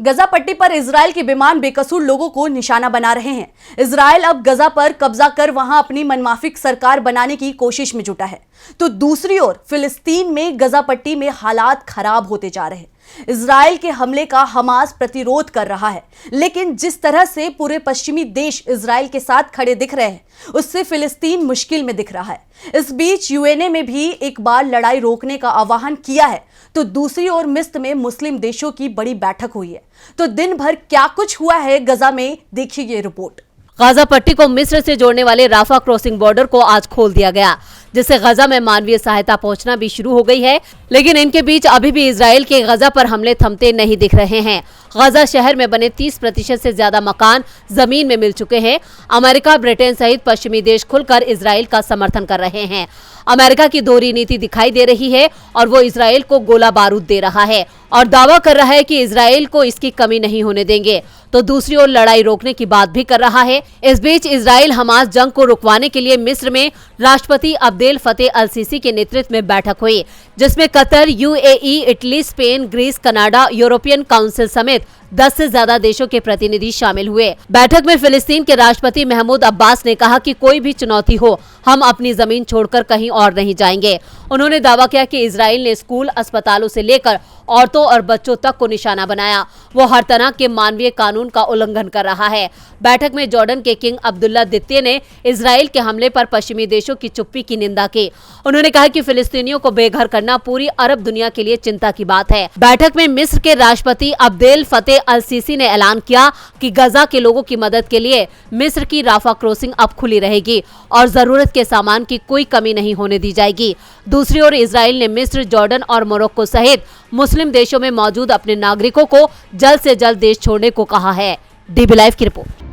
गजा पट्टी पर इजराइल के विमान बेकसूर लोगों को निशाना बना रहे हैं। इजराइल अब गजा पर कब्जा कर वहां अपनी मनमाफिक सरकार बनाने की कोशिश में जुटा है, तो दूसरी ओर फिलिस्तीन में गजा पट्टी में हालात खराब होते जा रहे हैं। इजराइल के हमले का हमास प्रतिरोध कर रहा है, लेकिन जिस तरह से पूरे पश्चिमी देश इजराइल के साथ खड़े दिख रहे हैं, उससे फिलिस्तीन मुश्किल में दिख रहा है। इस बीच यूएनए में भी एक बार लड़ाई रोकने का आह्वान किया है, तो दूसरी ओर मिस्र में मुस्लिम देशों की बड़ी बैठक हुई है। तो दिन भर क्या कुछ हुआ है गजा में, देखिए ये रिपोर्ट। गजा पट्टी को मिस्र से जोड़ने वाले राफा क्रॉसिंग बॉर्डर को आज खोल दिया गया, जिससे गजा में मानवीय सहायता पहुंचना भी शुरू हो गई है। लेकिन इनके बीच अभी भी इजराइल के गजा पर हमले थमते नहीं दिख रहे हैं। गजा शहर में बने 30% से ज्यादा मकान जमीन में मिल चुके हैं। अमेरिका, ब्रिटेन सहित पश्चिमी देश खुलकर इजराइल का समर्थन कर रहे हैं। अमेरिका की दोहरी नीति दिखाई दे रही है और वो इजराइल को गोला बारूद दे रहा है और दावा कर रहा है कि इजराइल को इसकी कमी नहीं होने देंगे, तो दूसरी ओर लड़ाई रोकने की बात भी कर रहा है। इस बीच इजराइल हमास जंग को रुकवाने के लिए मिस्र में राष्ट्रपति अब्देल फतेह अल सीसी के नेतृत्व में बैठक हुई, जिसमें Qatar, UAE, Italy, Spain, Greece, Canada, European council समेत 10 से ज्यादा देशों के प्रतिनिधि शामिल हुए। बैठक में फिलिस्तीन के राष्ट्रपति महमूद अब्बास ने कहा कि कोई भी चुनौती हो, हम अपनी जमीन छोड़कर कहीं और नहीं जाएंगे। उन्होंने दावा किया कि इजराइल ने स्कूल, अस्पतालों से लेकर औरतों और बच्चों तक को निशाना बनाया। वो हर तरह के मानवीय कानून का उल्लंघन कर रहा है। बैठक में जॉर्डन के किंग अब्दुल्ला द्वितीय ने इजराइल के हमले पर पश्चिमी देशों की चुप्पी की निंदा की। उन्होंने कहा कि फिलिस्तीनियों को बेघर करना पूरी अरब दुनिया के लिए चिंता की बात है। बैठक में मिस्र के राष्ट्रपति अब्देल फतेह अल सीसी ने ऐलान किया कि गजा के लोगों की मदद के लिए मिस्र की राफा क्रॉसिंग अब खुली रहेगी और जरूरत के सामान की कोई कमी नहीं होने दी जाएगी। दूसरी ओर इजराइल ने मिस्र, जॉर्डन और मोरक्को सहित मुस्लिम देशों में मौजूद अपने नागरिकों को जल्द से जल्द देश छोड़ने को कहा है। डीबी लाइव की रिपोर्ट।